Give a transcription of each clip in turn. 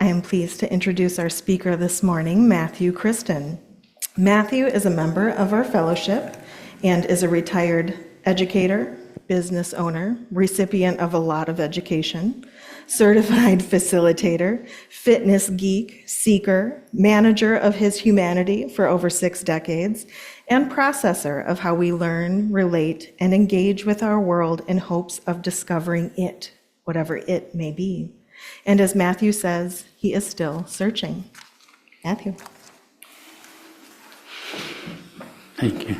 am pleased to introduce our speaker this morning, Matthew Christen. Matthew is a member of our fellowship and is a retired educator, business owner, recipient of a lot of education, certified facilitator, fitness geek, seeker, manager of his humanity for over 6 decades, and processor of how we learn, relate, and engage with our world in hopes of discovering it, whatever it may be. And as Matthew says, he is still searching. Matthew. Thank you.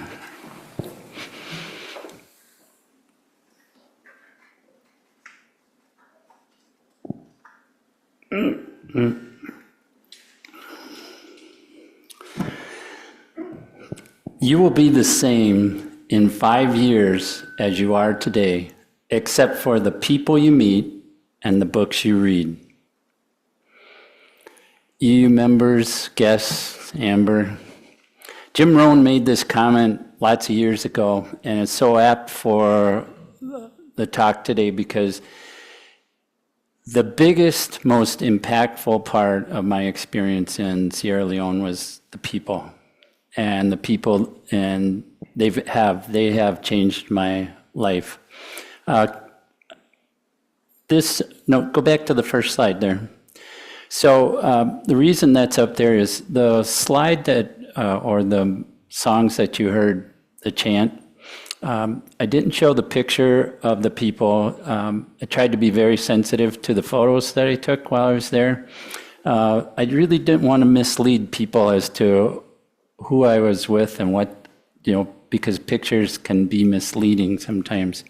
You will be the same in 5 years as you are today, except for the people you meet and the books you read. EU members, guests, Amber. Jim Rohn made this comment lots of years ago, and it's so apt for the talk today because the biggest, most impactful part of my experience in Sierra Leone was the people. And the people, and they have changed my life. Go back to the first slide there. So the reason that's up there is the slide that, or the songs that you heard, the chant, I didn't show the picture of the people. I tried to be very sensitive to the photos that I took while I was there. I really didn't want to mislead people as to who I was with and what, because pictures can be misleading sometimes.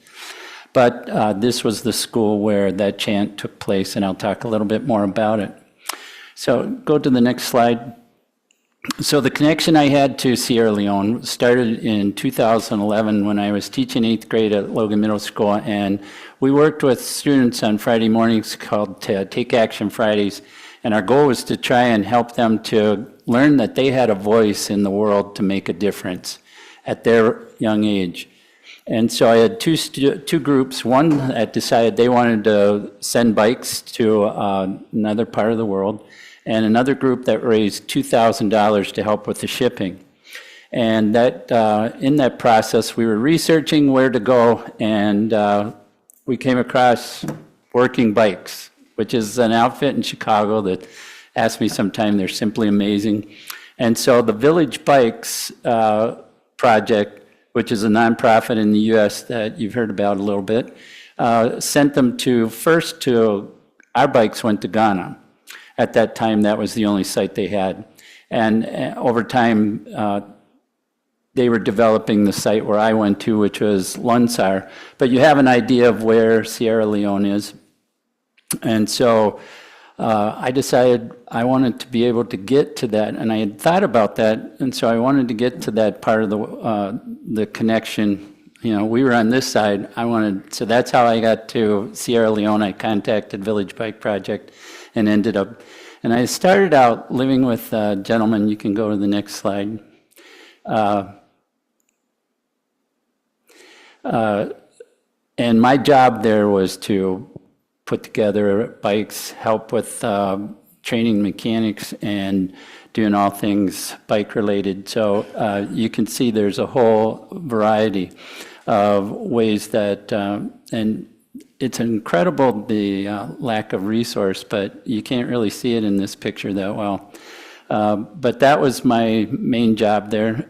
But this was the school where that chant took place, and I'll talk a little bit more about it. So go to the next slide. So the connection I had to Sierra Leone started in 2011 when I was teaching 8th grade at Logan Middle School, and we worked with students on Friday mornings called Take Action Fridays, and our goal was to try and help them to learn that they had a voice in the world to make a difference at their young age. And so I had two groups, one that decided they wanted to send bikes to another part of the world, and another group that raised $2,000 to help with the shipping. And that in that process, we were researching where to go, and we came across Working Bikes, which is an outfit in Chicago that asked me sometime. They're simply amazing. And so the Village Bikes project, which is a nonprofit in the U.S. that you've heard about a little bit, sent them our bikes went to Ghana. At that time, that was the only site they had. And over time, they were developing the site where I went to, which was Lunsar. But you have an idea of where Sierra Leone is. And so I decided I wanted to be able to get to that, and I had thought about that, and so I wanted to get to that part of the connection. We were on this side. So that's how I got to Sierra Leone. I contacted Village Bike Project and ended up, and I started out living with a gentleman. You can go to the next slide. And my job there was to put together bikes, help with training mechanics, and doing all things bike related. So you can see there's a whole variety of ways that, and it's incredible the lack of resource, but you can't really see it in this picture that well. But that was my main job there.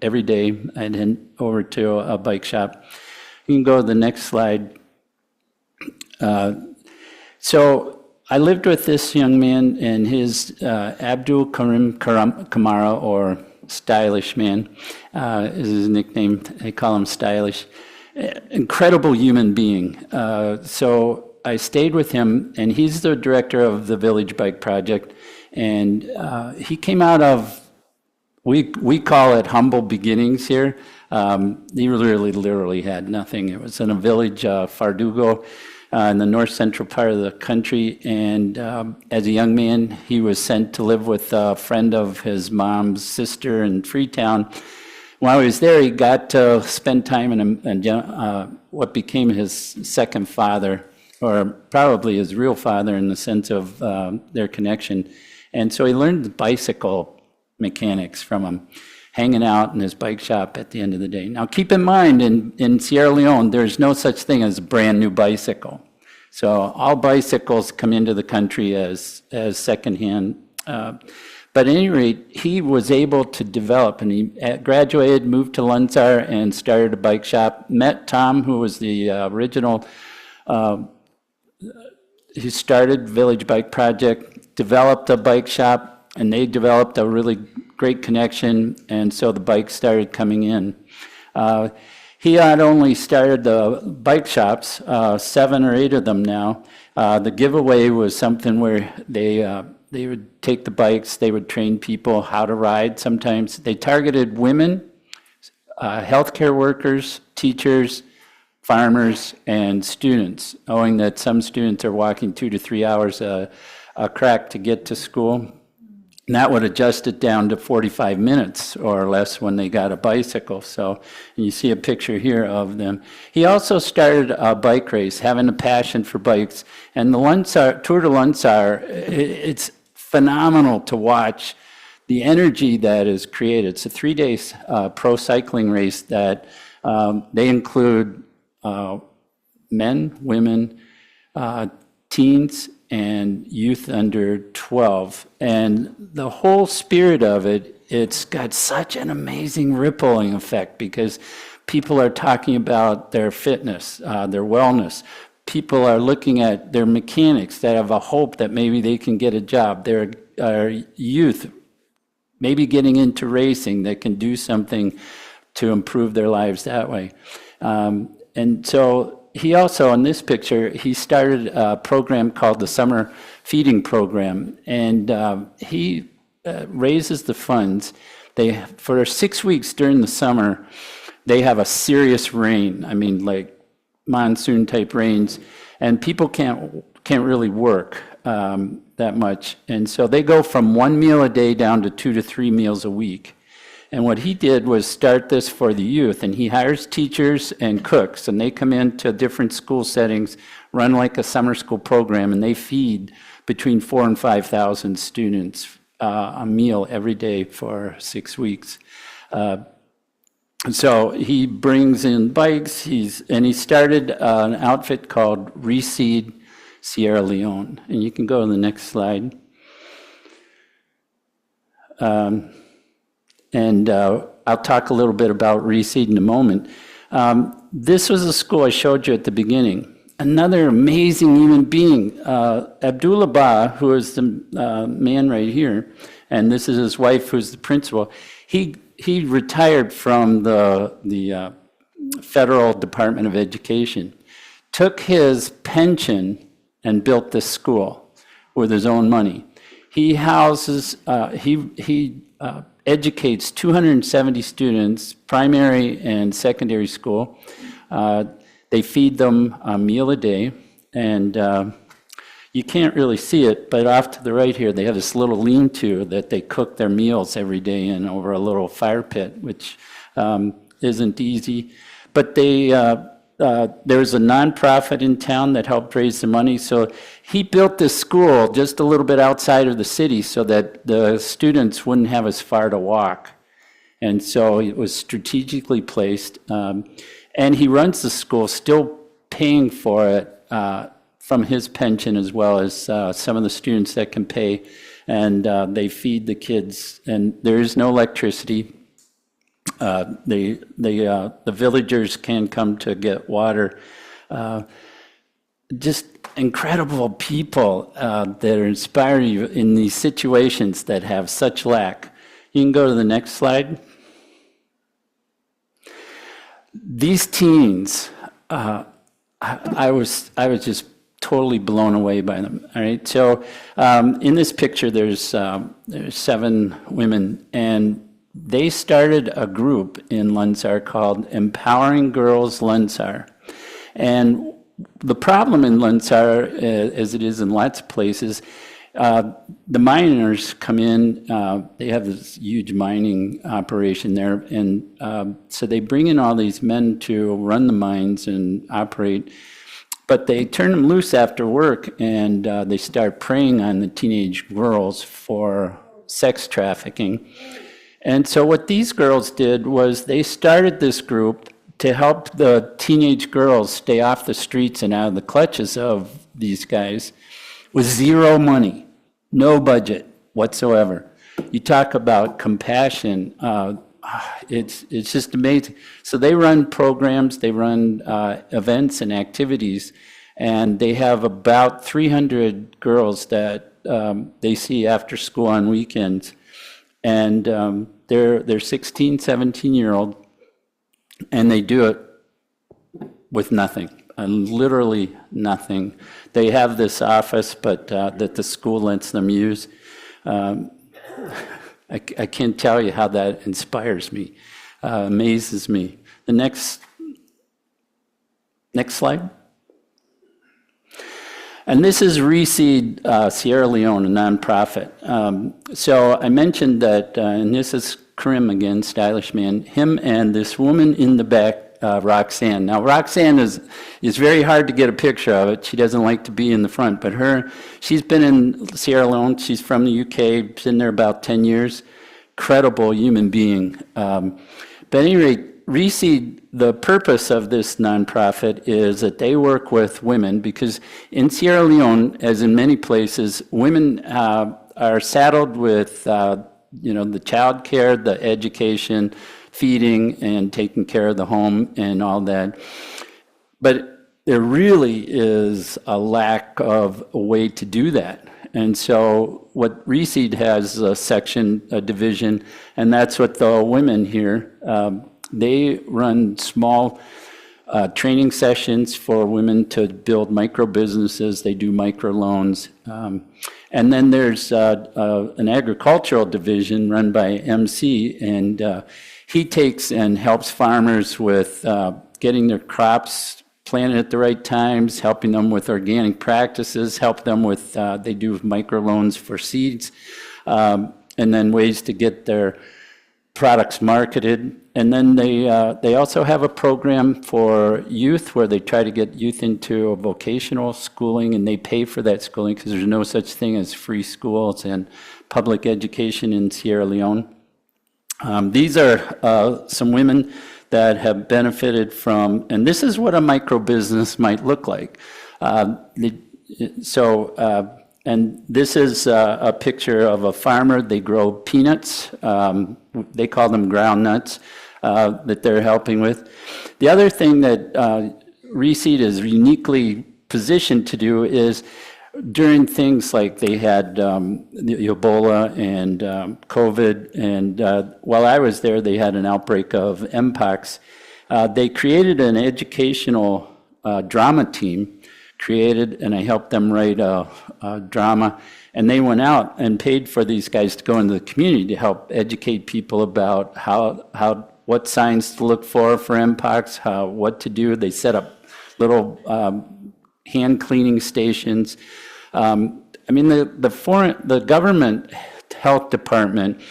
Every day I'd head over to a bike shop. You can go to the next slide. So I lived with this young man, and his Abdul Karim Kamara, or Stylish Man, is his nickname. They call him Stylish. Incredible human being. So I stayed with him, and he's the director of the Village Bike Project. And he came out of, we call it humble beginnings here. He really literally had nothing. It was in a village, Fardugo, in the north central part of the country, and as a young man, he was sent to live with a friend of his mom's sister in Freetown. While he was there, he got to spend time in what became his second father, or probably his real father in the sense of their connection. And so he learned the bicycle mechanics from him, hanging out in his bike shop at the end of the day. Now, keep in mind, in Sierra Leone, there's no such thing as a brand new bicycle. So all bicycles come into the country as secondhand. But at any rate, he was able to develop, and he graduated, moved to Lunsar, and started a bike shop. Met Tom, who was the original. He started Village Bike Project, developed a bike shop, and they developed a really great connection, and so the bikes started coming in. He not only started the bike shops, 7 or 8 of them now. The giveaway was something where they would take the bikes, they would train people how to ride. Sometimes they targeted women, healthcare workers, teachers, farmers, and students, knowing that some students are walking 2 to 3 hours a crack to get to school. And that would adjust it down to 45 minutes or less when they got a bicycle. So, and you see a picture here of them. He also started a bike race, having a passion for bikes. And the Lunsar, Tour de Lunsar, it's phenomenal to watch the energy that is created. It's a 3-day pro cycling race that they include men, women, teens, and youth under 12. And the whole spirit of it, it's got such an amazing rippling effect because people are talking about their fitness, their wellness. People are looking at their mechanics that have a hope that maybe they can get a job. There are youth maybe getting into racing that can do something to improve their lives that way. And so he also, in this picture, he started a program called the Summer Feeding Program, and he raises the funds. For 6 weeks during the summer, they have a serious rain. I mean, like monsoon type rains, and people can't really work that much. And so they go from 1 meal a day down to 2 to 3 meals a week. And what he did was start this for the youth, and he hires teachers and cooks, and they come into different school settings, run like a summer school program, and they feed between 4,000 and 5,000 students a meal every day for 6 weeks. So he brings in bikes, and he started an outfit called Reseed Sierra Leone. And you can go to the next slide. I'll talk a little bit about Reseed in a moment. This was a school I showed you at the beginning. Another amazing human being, Abdullah Ba, who is the man right here, and this is his wife, who's the principal. He retired from the Federal Department of Education, took his pension and built this school with his own money. He houses, he educates 270 students, primary and secondary school. They feed them a meal a day, and you can't really see it, but off to the right here, they have this little lean-to that they cook their meals every day in over a little fire pit, which isn't easy. But there's a nonprofit in town that helped raise the money, so he built this school just a little bit outside of the city so that the students wouldn't have as far to walk. And so it was strategically placed. And he runs the school, still paying for it from his pension as well as some of the students that can pay. And they feed the kids, and there is no electricity. The villagers can come to get water. Just incredible people that inspire you in these situations that have such lack. You can go to the next slide. These teens, I was just totally blown away by them. All right, so in this picture, there's 7 women, and they started a group in Lunsar called Empowering Girls Lunsar. And the problem in Lunsar, as it is in lots of places, the miners come in, they have this huge mining operation there, and so they bring in all these men to run the mines and operate. But they turn them loose after work, and they start preying on the teenage girls for sex trafficking. And so what these girls did was they started this group to help the teenage girls stay off the streets and out of the clutches of these guys with zero money, no budget whatsoever. You talk about compassion. It's just amazing. So they run programs, they run events and activities, and they have about 300 girls that they see after school on weekends. And they're 16, 17-year-old, and they do it with nothing, literally nothing. They have this office, but that the school lets them use. I can't tell you how that inspires me, amazes me. The next slide. And this is Reseed Sierra Leone, a nonprofit. So I mentioned that, and this is Karim again, stylish man, him and this woman in the back, Roxanne. Now, Roxanne is very hard to get a picture of it. She doesn't like to be in the front, but she's been in Sierra Leone. She's from the UK, been there about 10 years. Incredible human being. But at any rate, Reseed, the purpose of this nonprofit is that they work with women, because in Sierra Leone, as in many places, women are saddled with the child care, the education, feeding, and taking care of the home and all that. But there really is a lack of a way to do that. And so what Reseed has a section, a division, and that's what the women here, they run small training sessions for women to build micro businesses. They do micro loans. And then there's an agricultural division run by MC, and he takes and helps farmers with getting their crops planted at the right times, helping them with organic practices, help them with, they do micro loans for seeds, and then ways to get their products marketed. And then they also have a program for youth where they try to get youth into a vocational schooling, and they pay for that schooling because there's no such thing as free schools and public education in Sierra Leone. These are some women that have benefited from, and this is what a micro business might look like. And this is a picture of a farmer. They grow peanuts. They call them ground nuts that they're helping with. The other thing that Reseed is uniquely positioned to do is during things like they had the Ebola and COVID, and while I was there, they had an outbreak of Mpox. They created an educational drama team, and I helped them write a drama, and they went out and paid for these guys to go into the community to help educate people about what signs to look for Mpox, what to do. They set up little hand cleaning stations. The government health department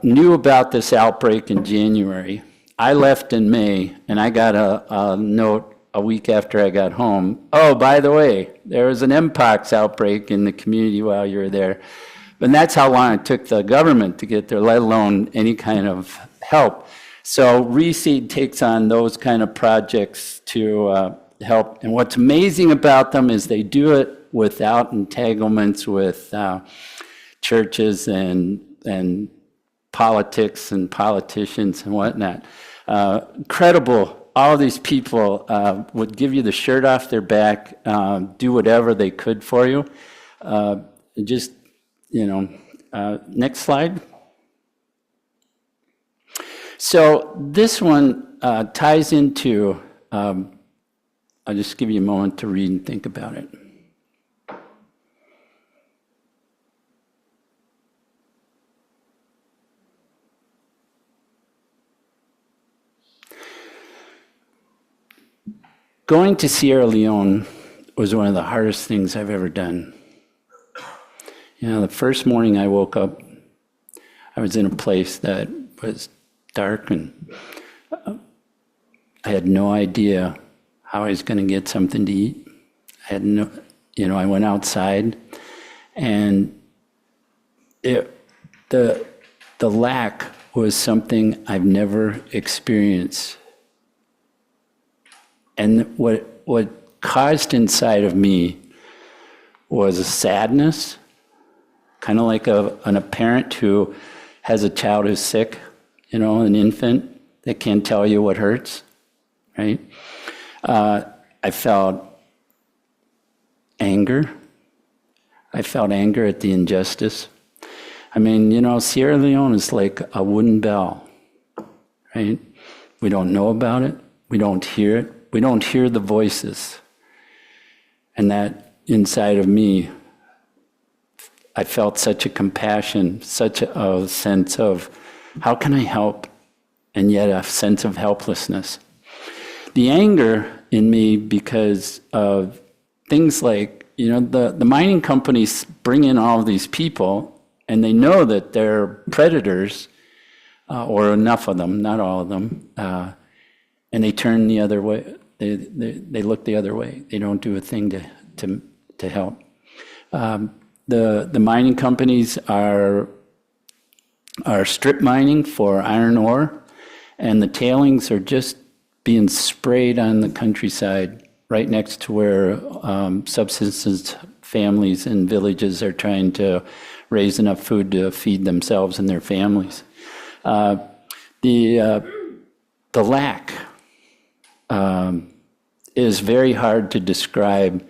knew about this outbreak in January. I left in May, and I got a note a week after I got home. Oh, by the way, there was an Mpox outbreak in the community while you were there. And that's how long it took the government to get there, let alone any kind of help. So Reseed takes on those kind of projects to help. And what's amazing about them is they do it without entanglements with churches and politics and politicians and whatnot. Incredible. All of these people would give you the shirt off their back, do whatever they could for you. Next slide. So this one ties into, I'll just give you a moment to read and think about it. Going to Sierra Leone was one of the hardest things I've ever done. The first morning I woke up, I was in a place that was dark, and I had no idea how I was going to get something to eat. I had no, I went outside, and the lack was something I've never experienced. And what caused inside of me was a sadness, kind of like a parent who has a child who's sick, an infant that can't tell you what hurts, right? I felt anger. I felt anger at the injustice. I mean, Sierra Leone is like a wooden bell, right? We don't know about it. We don't hear it. We don't hear the voices. And that inside of me, I felt such a compassion, such a sense of how can I help, and yet a sense of helplessness. The anger in me because of things like, the mining companies bring in all of these people, and they know that they're predators, or enough of them, not all of them, and they turn the other way. They look the other way. They don't do a thing to help. The mining companies are strip mining for iron ore, and the tailings are just being sprayed on the countryside right next to where subsistence families and villages are trying to raise enough food to feed themselves and their families. The lack is very hard to describe.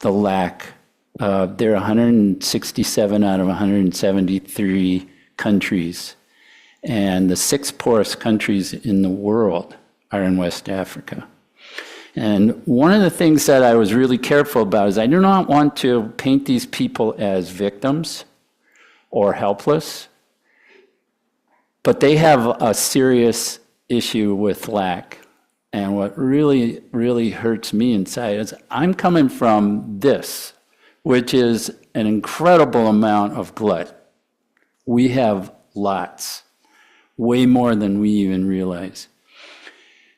The lack. There are 167 out of 173 countries, and the 6 poorest countries in the world are in West Africa. And one of the things that I was really careful about is I do not want to paint these people as victims or helpless, but they have a serious issue with lack. And what really, really hurts me inside is I'm coming from this, which is an incredible amount of glut. We have lots, way more than we even realize.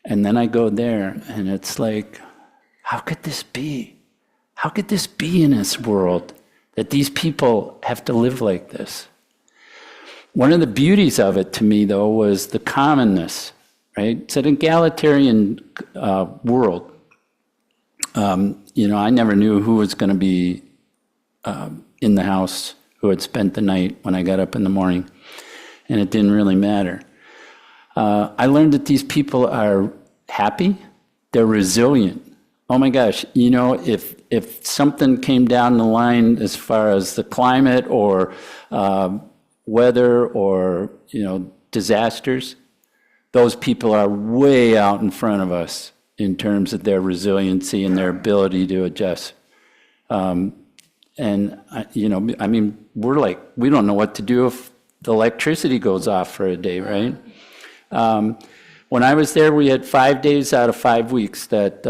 And then I go there, and it's like, how could this be? How could this be in this world, that these people have to live like this? One of the beauties of it to me, though, was the commonness, right? It's an egalitarian world. I never knew who was going to be in the house, who had spent the night when I got up in the morning, and it didn't really matter. I learned that these people are happy, they're resilient. Oh my gosh, if something came down the line as far as the climate or weather or, disasters, those people are way out in front of us in terms of their resiliency and their ability to adjust. We're like, we don't know what to do if the electricity goes off for a day, right? When I was there, we had 5 days out of 5 weeks that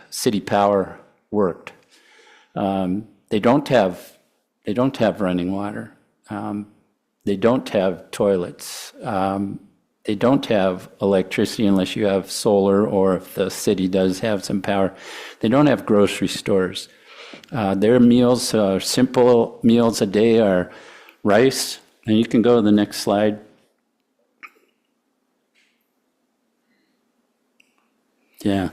city power worked. They don't have running water. They don't have toilets. They don't have electricity unless you have solar, or if the city does have some power. They don't have grocery stores. Their meals, simple meals a day, are rice. And you can go to the next slide. Yeah.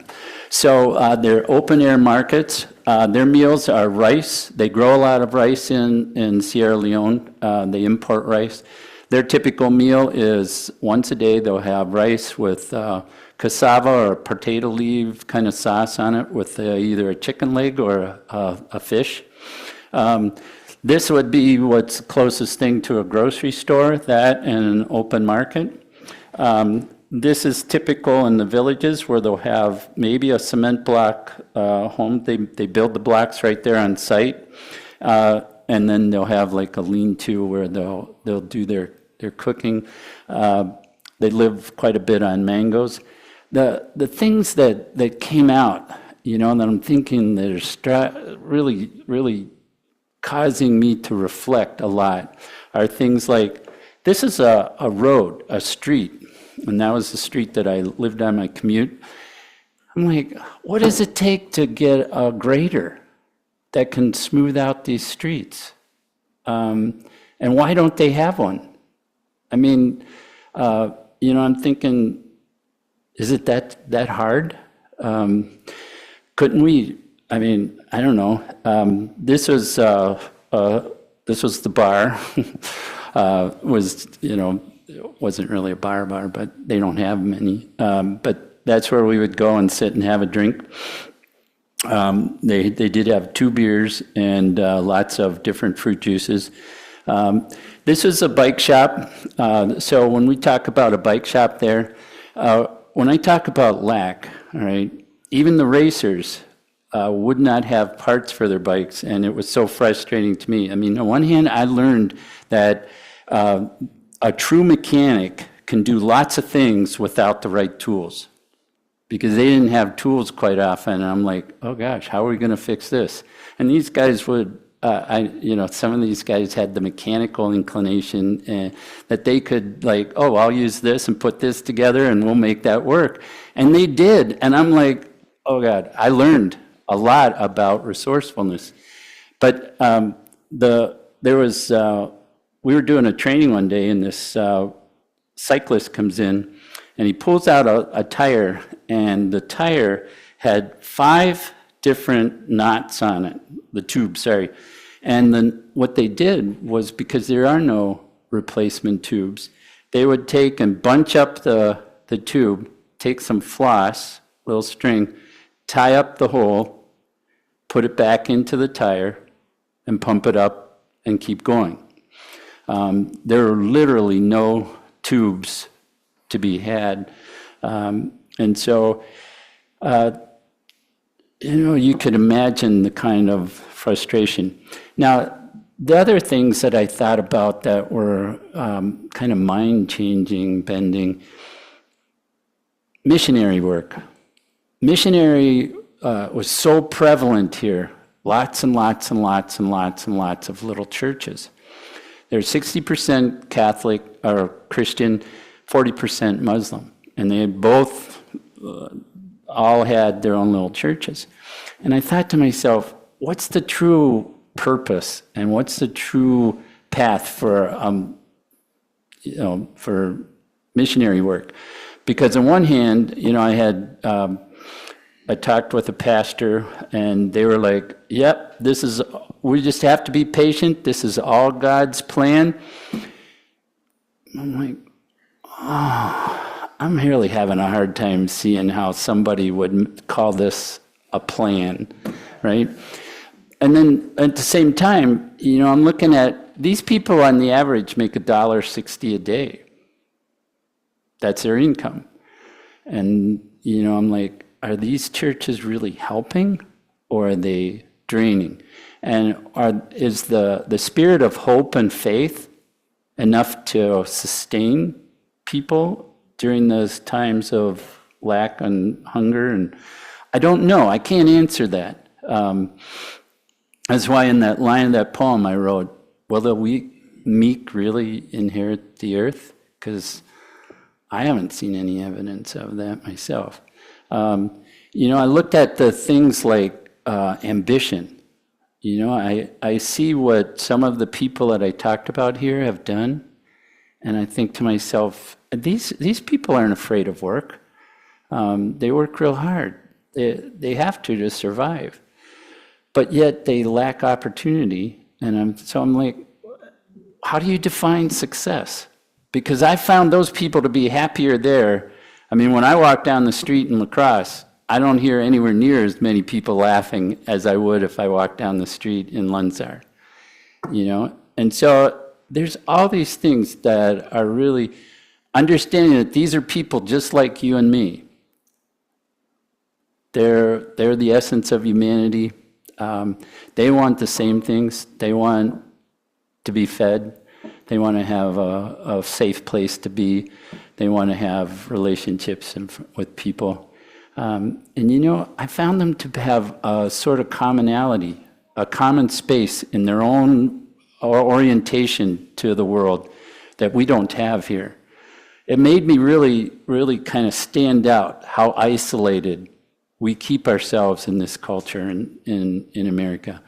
So they're open air markets. Their meals are rice. They grow a lot of rice in Sierra Leone. They import rice. Their typical meal is once a day they'll have rice with cassava or potato leaf kind of sauce on it with either a chicken leg or a fish. This would be what's the closest thing to a grocery store, that and an open market. This is typical in the villages where they'll have maybe a cement block home. They build the blocks right there on site, and then they'll have like a lean-to where they'll do their cooking. They live quite a bit on mangoes. The things that came out, that I'm thinking that are really, really causing me to reflect a lot are things like, this is a road, a street, and that was the street that I lived on my commute. I'm like, what does it take to get a grader that can smooth out these streets? And why don't they have one? I mean, I'm thinking, is it that hard? Couldn't we? I mean, I don't know. This was the bar. Wasn't really a bar, but they don't have many. But that's where we would go and sit and have a drink. They did have 2 beers and lots of different fruit juices. This was a bike shop. So when we talk about a bike shop there, when I talk about lack, all right, even the racers would not have parts for their bikes, and it was so frustrating to me. I mean, on one hand, I learned that a true mechanic can do lots of things without the right tools, because they didn't have tools quite often. And I'm like, oh gosh, how are we going to fix this? And these guys would, some of these guys had the mechanical inclination that they could I'll use this and put this together and we'll make that work. And they did. And I'm like, oh God, I learned a lot about resourcefulness. But we were doing a training one day, and this cyclist comes in, and he pulls out a tire, and the tire had 5 different knots on it, the tube, sorry. And then what they did was, because there are no replacement tubes, they would take and bunch up the tube, take some floss, little string, tie up the hole, put it back into the tire, and pump it up and keep going. There are literally no tubes to be had. And so, you could imagine the kind of frustration. Now, the other things that I thought about that were kind of mind-changing, bending, missionary work. Missionary was so prevalent here. Lots and lots and lots and lots and lots of little churches. There's 60% Catholic or Christian, 40% Muslim. And they both all had their own little churches. And I thought to myself, what's the true purpose and what's the true path for missionary work? Because on one hand, I talked with a pastor, and they were like, yep, we just have to be patient. This is all God's plan. I'm like, I'm really having a hard time seeing how somebody would call this a plan, right? And then at the same time, I'm looking at these people on the average make $1.60 a day. That's their income. And, I'm like, are these churches really helping, or are they draining? And is the spirit of hope and faith enough to sustain people during those times of lack and hunger? And I don't know. I can't answer that. That's why in that line of that poem I wrote, will the meek really inherit the earth? Because I haven't seen any evidence of that myself. I looked at the things like ambition. I see what some of the people that I talked about here have done, and I think to myself, these people aren't afraid of work. They work real hard. They have to survive, but yet they lack opportunity. And I'm like, how do you define success? Because I found those people to be happier there. I mean, when I walk down the street in La Crosse, I don't hear anywhere near as many people laughing as I would if I walked down the street in Lunsar, And so there's all these things that are really understanding that these are people just like you and me. They're the essence of humanity. They want the same things. They want to be fed. They want to have a safe place to be. They want to have relationships with people. I found them to have a sort of commonality, a common space in their own orientation to the world that we don't have here. It made me really, really kind of stand out how isolated we keep ourselves in this culture in America.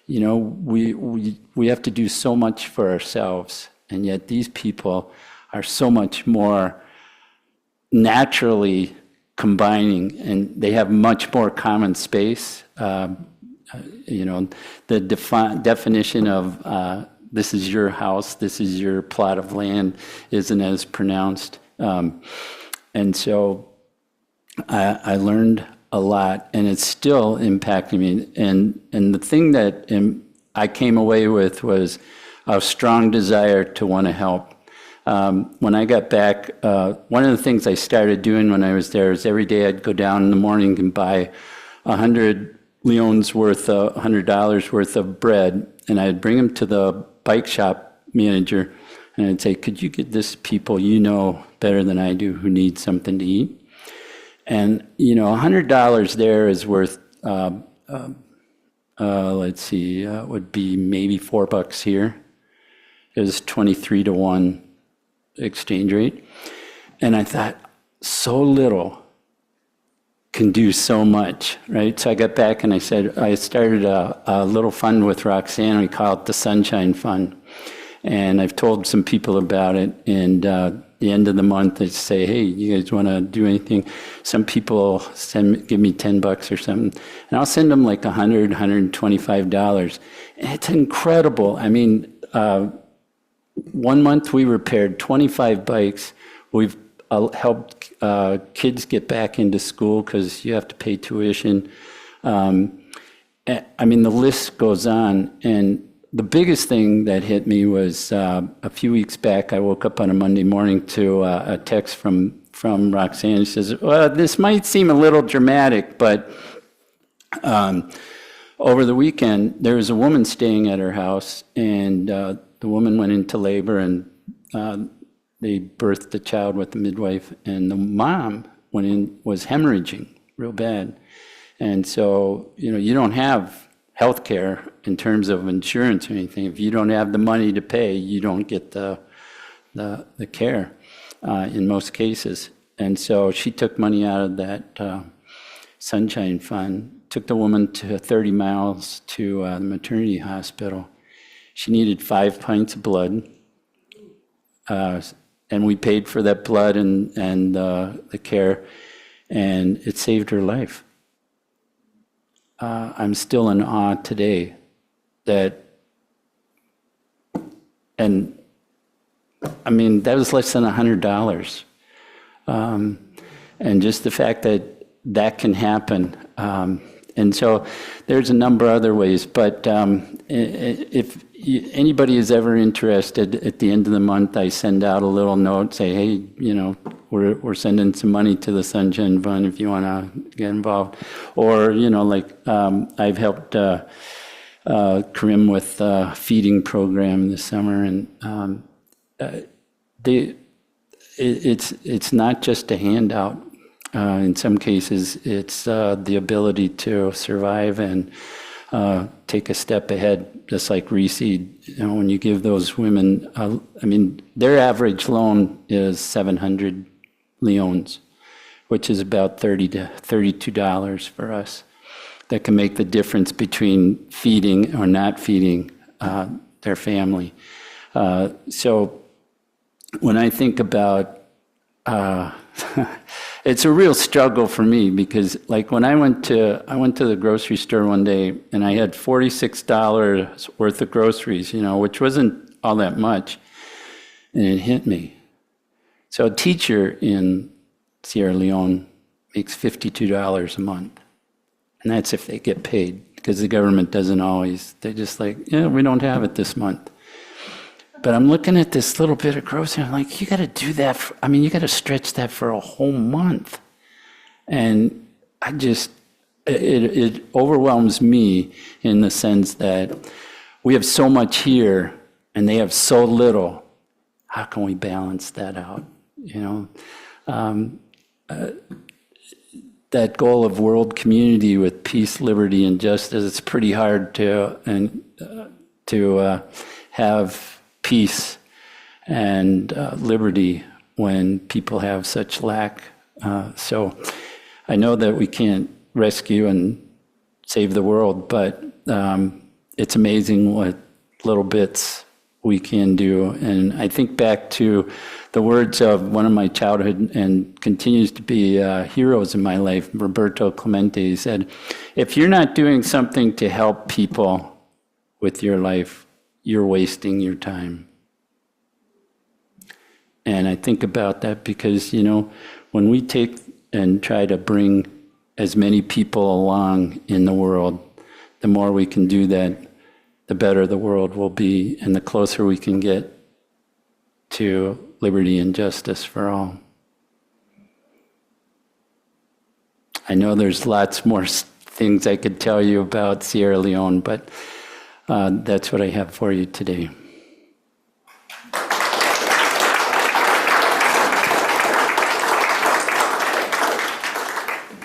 You know, we have to do so much for ourselves, and yet these people are so much more naturally combining, and they have much more common space. You know, the definition of this is your house, this is your plot of land isn't as pronounced. And so I learned a lot, and it's still impacting me. And the thing that I came away with was a strong desire to want to help. When I got back, one of the things I started doing when I was there is every day I'd go down in the morning and buy $100 worth of bread, and I'd bring them to the bike shop manager, and I'd say, could you get this people you know better than I do who need something to eat? And, you know, $100 there is worth, let's see, would be maybe $4 here. It was 23 to 1 exchange rate. And I thought, so little can do so much, right? So I got back and I said, I started a little fund with Roxanne. We call it the Sunshine Fund. And I've told some people about it. And the end of the month, they say, hey, you guys want to do anything? Some people give me $10 or something. And I'll send them like $100, $125. And it's incredible. I mean, 1 month we repaired 25 bikes. We've helped kids get back into school because you have to pay tuition. I mean, the list goes on. And the biggest thing that hit me was a few weeks back, I woke up on a Monday morning to a text from Roxanne. She says, well, this might seem a little dramatic, but over the weekend, there was a woman staying at her house, and the woman went into labor, and they birthed the child with the midwife, and the mom was hemorrhaging real bad. And so, you know, you don't have health care in terms of insurance or anything. If you don't have the money to pay, you don't get the care in most cases. And so she took money out of that Sunshine Fund, took the woman to 30 miles to the maternity hospital. She needed 5 pints of blood, and we paid for that blood and the care, and it saved her life. I'm still in awe today that, and I mean, that was less than $100. And just the fact that that can happen. And so there's a number of other ways, but if anybody is ever interested, at the end of the month, I send out a little note, say, hey, you know, we're sending some money to the Sunshine Fund if you want to get involved. Or, you know, like I've helped Karim with a feeding program this summer, and it's not just a handout. In some cases, it's the ability to survive and take a step ahead, just like Reseed. You know, when you give those women, I mean, their average loan is 700 Leones, which is about $30 to $32 for us. That can make the difference between feeding or not feeding their family. So when I think about it's a real struggle for me, because like when I went to the grocery store one day and I had $46 worth of groceries, you know, which wasn't all that much, and it hit me. So a teacher in Sierra Leone makes $52 a month, and that's if they get paid, because the government doesn't always. They're just like, yeah, we don't have it this month. But I'm looking at this little bit of grocery, I'm like, you got to do that. You got to stretch that for a whole month. And I just, it overwhelms me in the sense that we have so much here and they have so little. How can we balance that out? You know, that goal of world community with peace, liberty, and justice, it's pretty hard to have peace and liberty when people have such lack. So I know that we can't rescue and save the world, but it's amazing what little bits we can do. And I think back to the words of one of my childhood and continues to be heroes in my life, Roberto Clemente. He said, if you're not doing something to help people with your life, you're wasting your time. And I think about that because, when we take and try to bring as many people along in the world, the more we can do that, the better the world will be, and the closer we can get to liberty and justice for all. I know there's lots more things I could tell you about Sierra Leone, but that's what I have for you today.